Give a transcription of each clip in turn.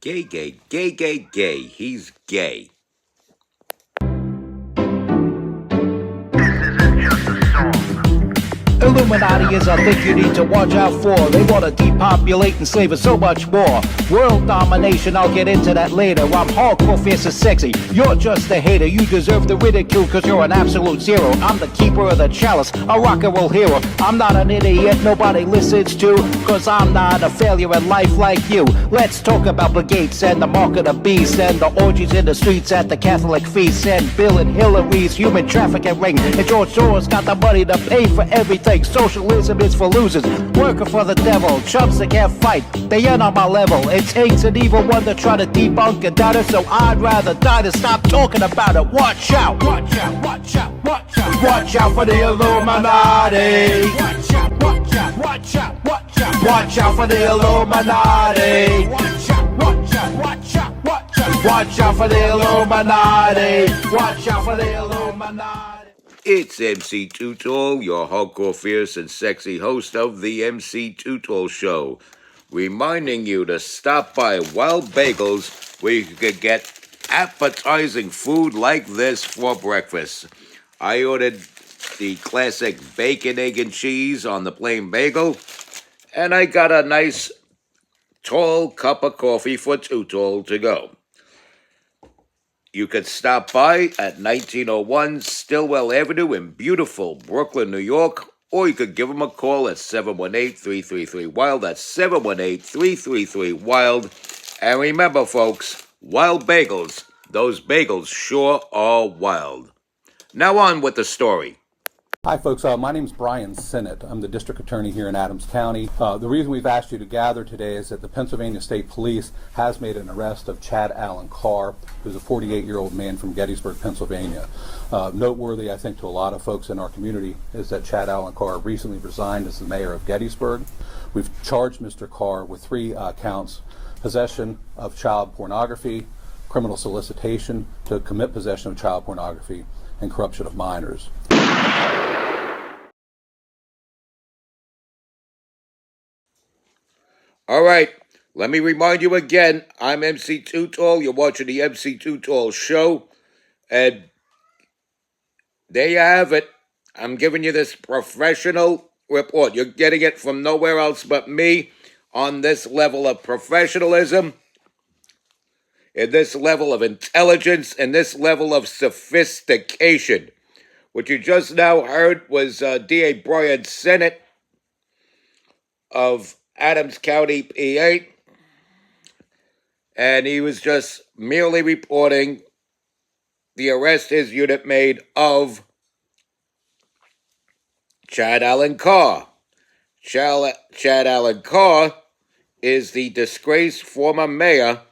Gay, gay, gay, gay, gay. He's gay. Illuminati is a thing you need to watch out for. They want to depopulate and slave us so much more. World domination, I'll get into that later. I'm hardcore, fierce and sexy. You're just a hater. You deserve the ridicule because you're an absolute zero. I'm the keeper of the chalice, a rock and roll hero. I'm not an idiot nobody listens to, because I'm not a failure in life like you. Let's talk about Bill Gates and the mark of the beast, and the orgies in the streets at the Catholic feasts, and Bill and Hillary's human trafficking ring, and George Soros got the money to pay for everything. Socialism is for losers, working for the devil, chumps that can't fight, they ain't on my level. It takes an evil one to try to debunk and doubt it, so I'd rather die than stop talking about it. Watch out, watch out, watch out, watch out. Watch out for the Illuminati. Watch out, watch out, watch out, watch out. Watch out for the Illuminati. Watch out, watch out, watch out, watch out. Watch out for the Illuminati. Watch out for the Illuminati. It's MC Too Tall, your hardcore, fierce, and sexy host of the MC Too Tall Show, reminding you to stop by Wild Bagels, where you can get appetizing food like this for breakfast. I ordered the classic bacon, egg, and cheese on the plain bagel, and I got a nice tall cup of coffee for Too Tall to go. You could stop by at 1901 Stillwell Avenue in beautiful Brooklyn, New York, or you could give them a call at 718-333-WILD. That's 718-333-WILD. And remember, folks, Wild Bagels. Those bagels sure are wild. Now on with the story. Hi folks, my name is Brian Sinnott. I'm the district attorney here in Adams County. The reason we've asked you to gather today is that the Pennsylvania State Police has made an arrest of Chad Allen Carr, who's a 48-year-old man from Gettysburg, Pennsylvania. Noteworthy, I think, to a lot of folks in our community is that Chad Allen Carr recently resigned as the mayor of Gettysburg. We've charged Mr. Carr with 3 counts: possession of child pornography, criminal solicitation to commit possession of child pornography, and corruption of minors. All right, let me remind you again, I'm MC Too Tall. You're watching the MC Too Tall Show, and there you have it. I'm giving you this professional report. You're getting it from nowhere else but me on this level of professionalism, in this level of intelligence, and this level of sophistication. What you just now heard was D.A. Brian Sinnott of Adams County, PA, and he was just merely reporting the arrest his unit made of Chad Allen Carr. Chad Allen Carr is the disgraced former mayor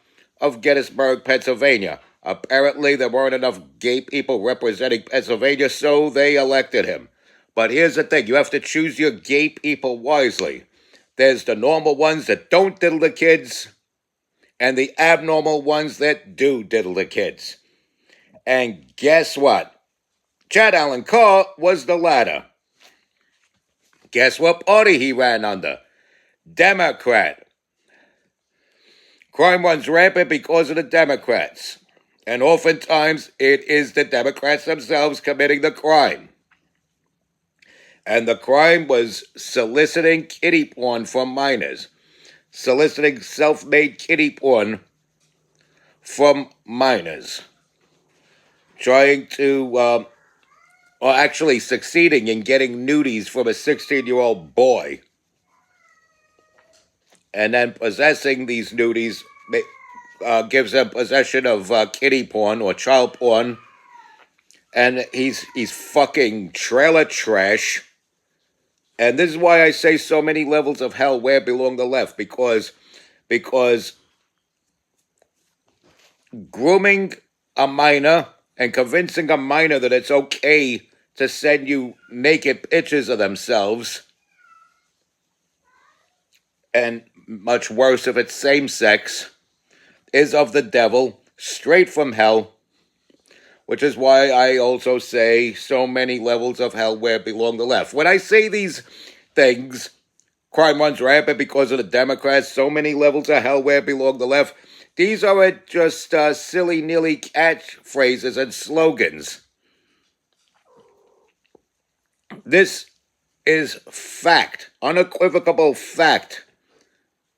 of Gettysburg, Pennsylvania. Apparently, there weren't enough gay people representing Pennsylvania, so they elected him. But here's the thing, you have to choose your gay people wisely. There's the normal ones that don't diddle the kids, and the abnormal ones that do diddle the kids. And guess what? Chad Allen Carr was the latter. Guess what party he ran under? Democrat. Crime runs rampant because of the Democrats. And oftentimes, it is the Democrats themselves committing the crime. And the crime was soliciting kiddie porn from minors. Soliciting self-made kiddie porn from minors. Trying to, or actually succeeding in getting nudies from a 16-year-old boy. And then possessing these nudies gives them possession of kiddie porn or child porn. And he's fucking trailer trash. And this is why I say so many levels of hell where belong the left, because grooming a minor and convincing a minor that it's okay to send you naked pictures of themselves, and much worse if it's same sex, is of the devil, straight from hell, which is why I also say so many levels of hell where belong the left. When I say these things, Crime runs rampant because of the Democrats. So many levels of hell where it belong the left. These aren't just silly-nilly catchphrases and slogans. This is fact, unequivocal fact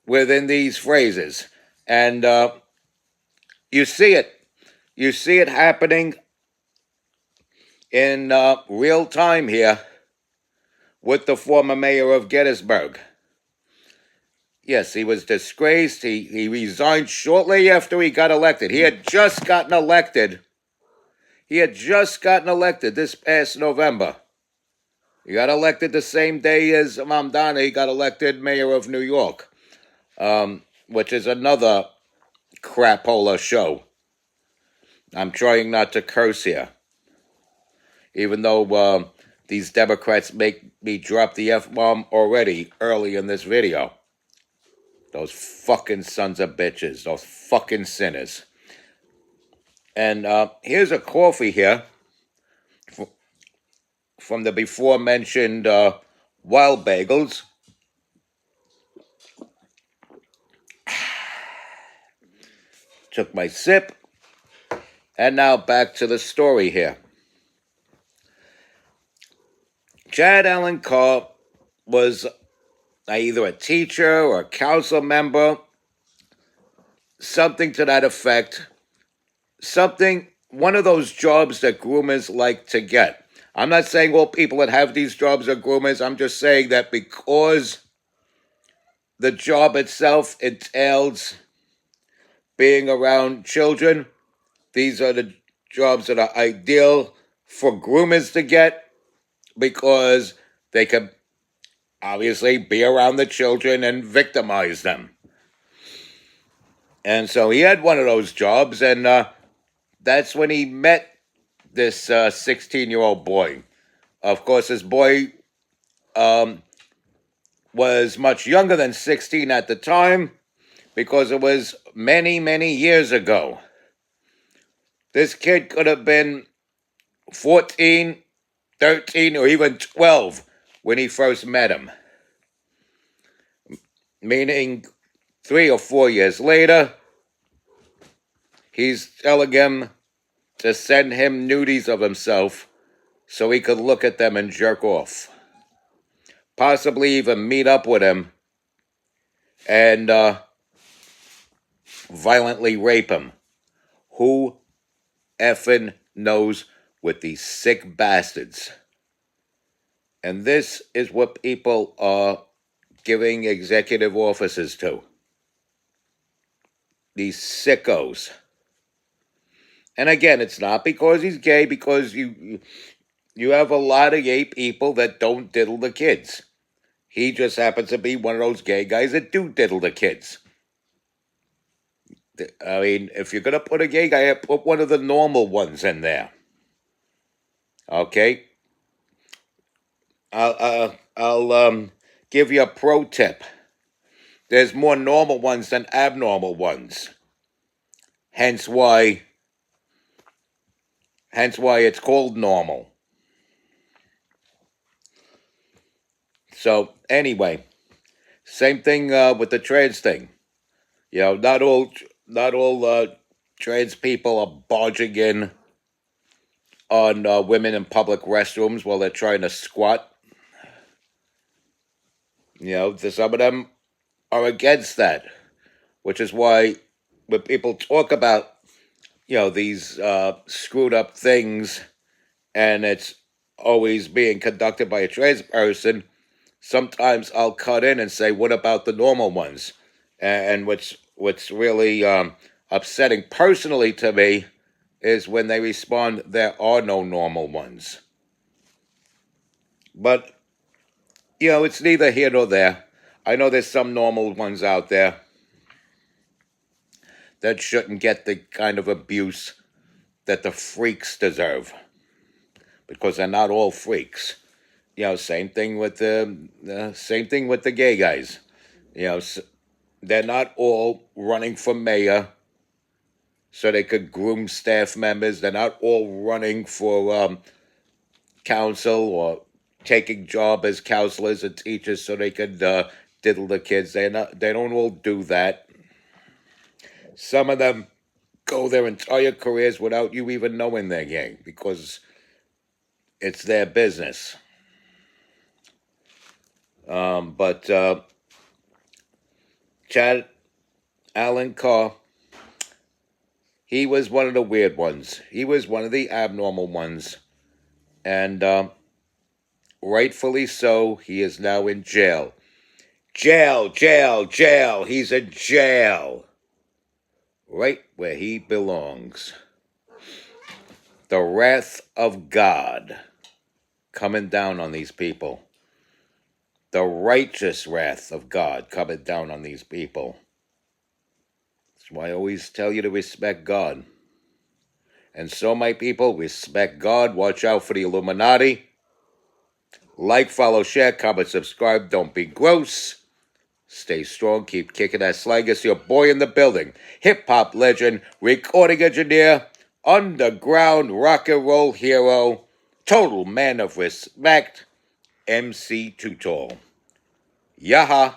within these phrases. And you see it. You see it happening in real time here with the former mayor of Gettysburg. Yes, he was disgraced. He resigned shortly after he got elected. He had just gotten elected. He had just gotten elected this past November. He got elected the same day as Mamdani. He got elected mayor of New York, which is another crapola show. I'm trying not to curse here, even though these Democrats make me drop the F-bomb already early in this video. Those fucking sons of bitches. Those fucking sinners. And here's a coffee here from the before-mentioned Wild Bagels. Took my sip. And now back to the story here. Chad Allen Carr was either a teacher or a council member, something to that effect. One of those jobs that groomers like to get. I'm not saying all people that have these jobs are groomers. I'm just saying that because the job itself entails being around children, these are the jobs that are ideal for groomers to get because they can obviously be around the children and victimize them. And so he had one of those jobs, and that's when he met this 16-year-old boy. Of course, this boy was much younger than 16 at the time because it was many, many years ago. This kid could have been 14, 13, or even 12 when he first met him. Meaning 3 or 4 years later, he's telling him to send him nudies of himself so he could look at them and jerk off. Possibly even meet up with him and violently rape him. Who effing knows with these sick bastards? And this is what people are giving executive offices to. These sickos. And again, it's not because he's gay, because you have a lot of gay people that don't diddle the kids. He just happens to be one of those gay guys that do diddle the kids. I mean, if you're going to put a gay guy, put one of the normal ones in there. Okay? I'll give you a pro tip. There's more normal ones than abnormal ones. Hence why it's called normal. So anyway, same thing with the trans thing. You know, not all trans people are barging in on women in public restrooms while they're trying to squat. You know, some of them are against that, which is why when people talk about, you know, these screwed up things and it's always being conducted by a trans person, sometimes I'll cut in and say, what about the normal ones? And what's really upsetting personally to me is when they respond, there are no normal ones. But, you know, it's neither here nor there. I know there's some normal ones out there that shouldn't get the kind of abuse that the freaks deserve, because they're not all freaks. You know, same thing with the gay guys. You know, they're not all running for mayor so they could groom staff members. They're not all running for council or taking job as counselors and teachers so they could diddle the kids. They don't all do that. Some of them go their entire careers without you even knowing they're gay because it's their business. But Chad Allen Carr, he was one of the weird ones. He was one of the abnormal ones. And rightfully so, he is now in jail. Jail, jail, jail. He's in jail. Right where he belongs. The wrath of God coming down on these people. The righteous wrath of God coming down on these people. That's why I always tell you to respect God. And so, my people, respect God. Watch out for the Illuminati. Like, follow, share, comment, subscribe. Don't be gross. Stay strong. Keep kicking that slang. It's your boy in the building. Hip-hop legend, recording engineer, underground rock and roll hero, total man of respect, MC Too Tall. Yaha.